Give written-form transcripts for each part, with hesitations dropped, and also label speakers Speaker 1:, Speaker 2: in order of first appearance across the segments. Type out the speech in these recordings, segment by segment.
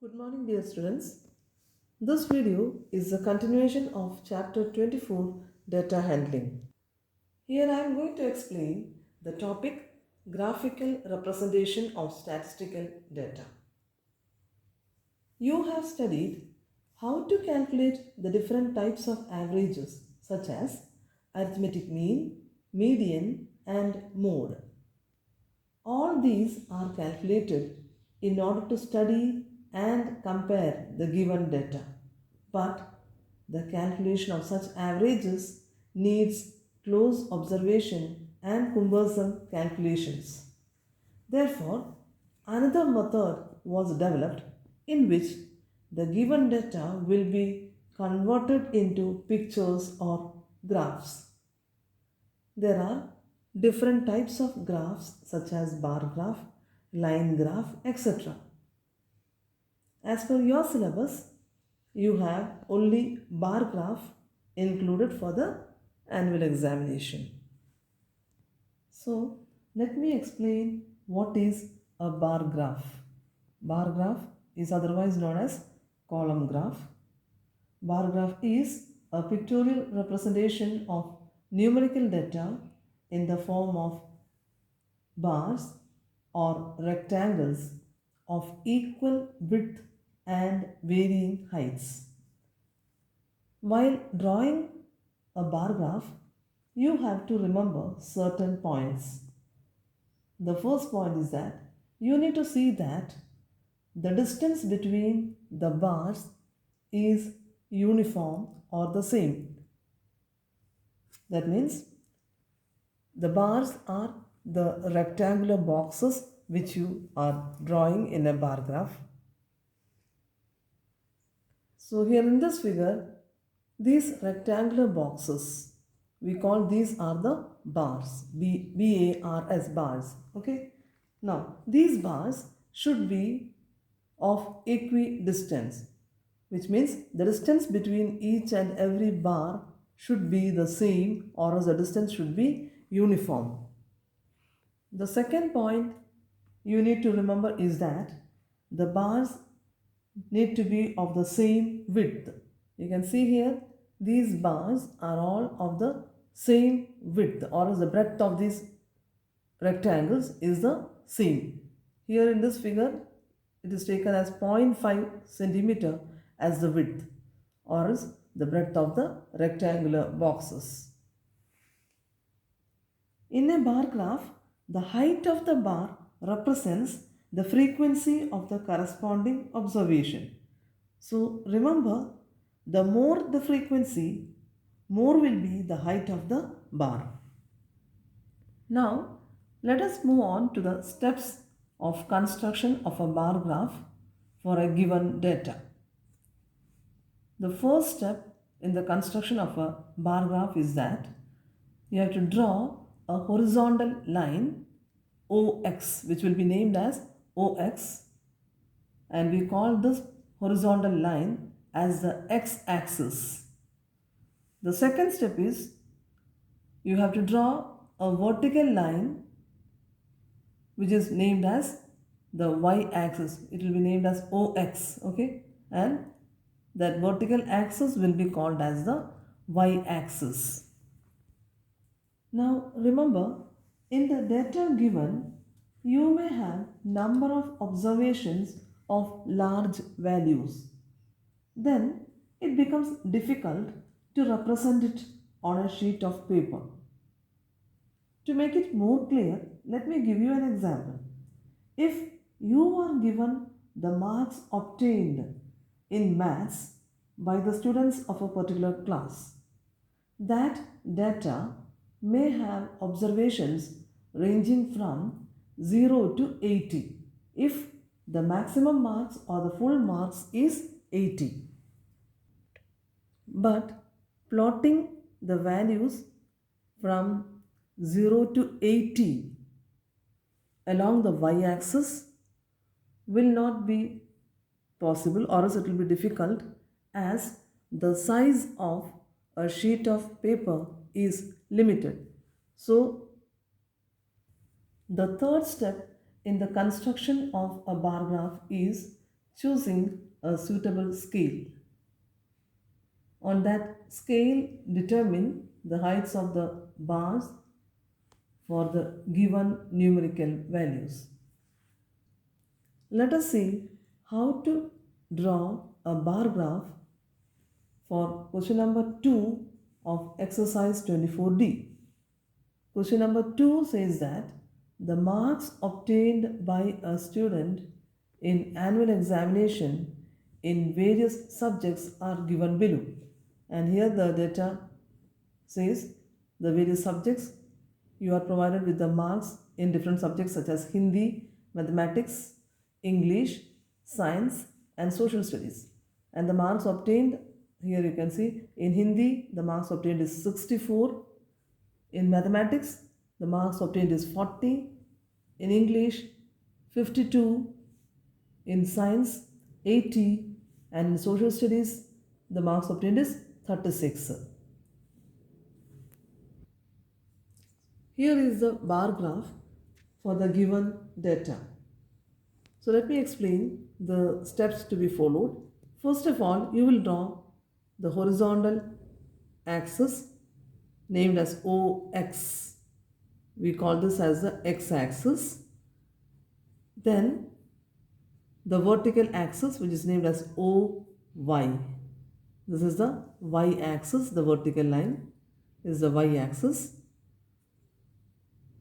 Speaker 1: Good morning, dear students. This video is a continuation of chapter 24, Data Handling. Here I am going to explain the topic Graphical Representation of Statistical Data. You have studied how to calculate the different types of averages such as arithmetic mean, median, and mode. All these are calculated in order to study and compare the given data. But the calculation of such averages needs close observation and cumbersome calculations. Therefore, another method was developed in which the given data will be converted into pictures or graphs. There are different types of graphs such as bar graph, line graph, etc. As per your syllabus, you have only bar graph included for the annual examination. So, let me explain what is a bar graph. Bar graph is otherwise known as column graph. Bar graph is a pictorial representation of numerical data in the form of bars or rectangles of equal width and varying heights. While drawing a bar graph, you have to remember certain points. The first point is that you need to see that the distance between the bars is uniform or the same. That means the bars are the rectangular boxes which you are drawing in a bar graph. So here in this figure, these rectangular boxes, we call these are the bars, B-A-R-S, bars. Okay. Now these bars should be of equidistance, which means the distance between each and every bar should be the same, or else the distance should be uniform. The second point you need to remember is that the bars need to be of the same width. You can see here these bars are all of the same width, or else the breadth of these rectangles is the same. Here in this figure it is taken as 0.5 centimeter as the width, or else the breadth of the rectangular boxes. In a bar graph, the height of the bar represents the frequency of the corresponding observation. So remember, the more the frequency, more will be the height of the bar. Now, let us move on to the steps of construction of a bar graph for a given data. The first step in the construction of a bar graph is that you have to draw a horizontal line OX, which will be named as OX, and we call this horizontal line as the x-axis. The second step is you have to draw a vertical line which is named as the y-axis. It will be named as OX, okay, and that vertical axis will be called as the y-axis. Now remember, in the data given, you may have number of observations of large values. Then it becomes difficult to represent it on a sheet of paper. To make it more clear, let me give you an example. If you are given the marks obtained in maths by the students of a particular class, that data may have observations ranging from 0 to 80 if the maximum marks or the full marks is 80. But plotting the values from 0 to 80 along the y-axis will not be possible, or else it will be difficult, as the size of a sheet of paper is limited. So the third step in the construction of a bar graph is choosing a suitable scale. On that scale, determine the heights of the bars for the given numerical values. Let us see how to draw a bar graph for question number 2 of exercise 24D. Question number 2 says that the marks obtained by a student in annual examination in various subjects are given below. And here the data says the various subjects you are provided with the marks in different subjects such as Hindi, mathematics, English, science and social studies. And the marks obtained, here you can see in Hindi the marks obtained is 64, in mathematics the marks obtained is 40, in English 52, in science 80 and in social studies the marks obtained is 36. Here is the bar graph for the given data. So let me explain the steps to be followed. First of all, you will draw the horizontal axis named as OX. We call this as the x-axis. Then the vertical axis, which is named as OY. This is the y-axis, the vertical line is the y-axis.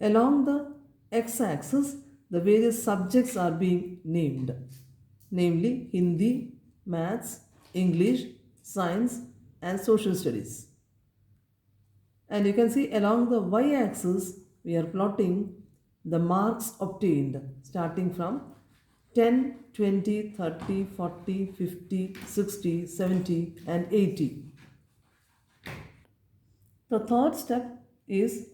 Speaker 1: Along the x-axis, the various subjects are being named, namely Hindi, Maths, English, Science and Social Studies. And you can see along the y-axis, we are plotting the marks obtained starting from 10, 20, 30, 40, 50, 60, 70 and 80. The third step is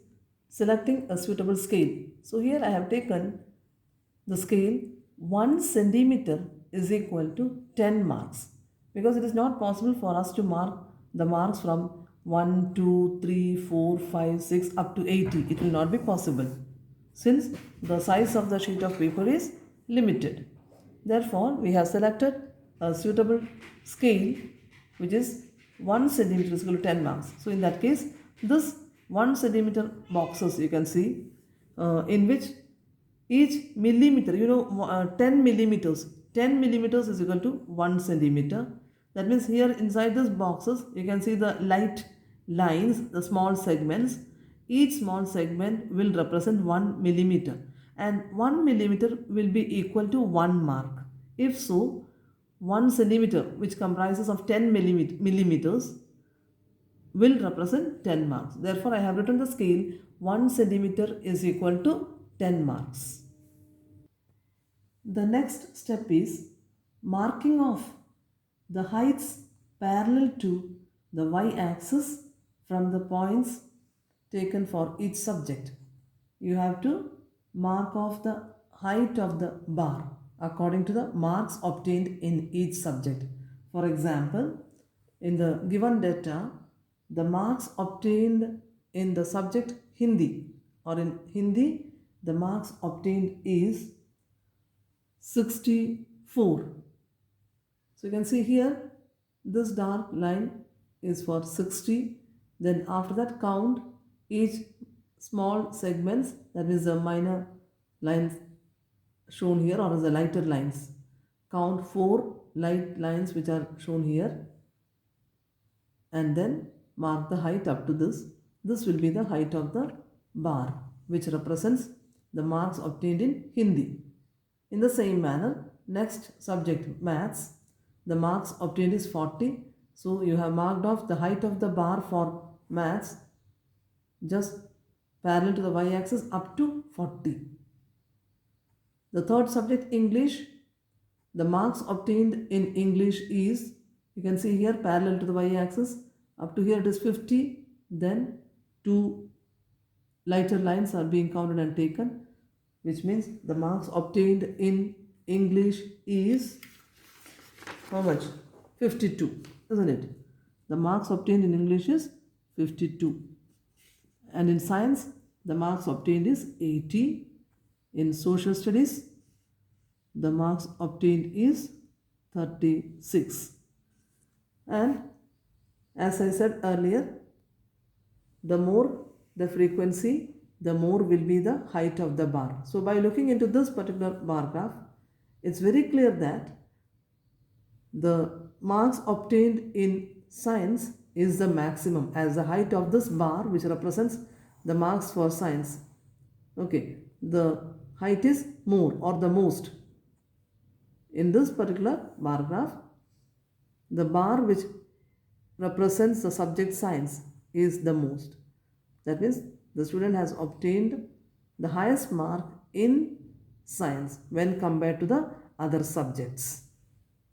Speaker 1: selecting a suitable scale. So here I have taken the scale 1 centimeter is equal to 10 marks, because it is not possible for us to mark the marks from 1, 2, 3, 4, 5, 6 up to 80. It will not be possible since the size of the sheet of paper is limited. Therefore, we have selected a suitable scale which is 1 centimeter is equal to 10 marks. So in that case, this 1 centimeter boxes you can see in which each millimeter, 10 millimeters is equal to 1 centimeter. That means here inside these boxes you can see the light lines, the small segments. Each small segment will represent 1 millimeter and 1 millimeter will be equal to 1 mark. If so, 1 centimeter, which comprises of 10 millimeters, will represent 10 marks. Therefore, I have written the scale 1 centimeter is equal to 10 marks. The next step is marking of the heights parallel to the y-axis from the points taken for each subject. You have to mark off the height of the bar according to the marks obtained in each subject. For example, in the given data, the marks obtained in the subject Hindi, or in Hindi, the marks obtained is 64. So you can see here, this dark line is for 60. Then after that, count each small segments, that is the minor lines shown here, or as the lighter lines. Count 4 light lines which are shown here and then mark the height up to this. This will be the height of the bar which represents the marks obtained in Hindi. In the same manner, next subject Maths, the marks obtained is 40. So you have marked off the height of the bar for Maths just parallel to the y-axis up to 40. The third subject English, the marks obtained in English is, you can see here, parallel to the y-axis up to here it is 50. Then 2 lighter lines are being counted and taken, which means the marks obtained in English is how much? 52, isn't it? The marks obtained in English is 52. And in science, the marks obtained is 80. In social studies, the marks obtained is 36. And as I said earlier, the more the frequency, the more will be the height of the bar. So by looking into this particular bar graph, it's very clear that the marks obtained in science is the maximum, as the height of this bar, which represents the marks for science. Okay, the height is more or the most. In this particular bar graph, the bar which represents the subject science is the most. That means the student has obtained the highest mark in science when compared to the other subjects.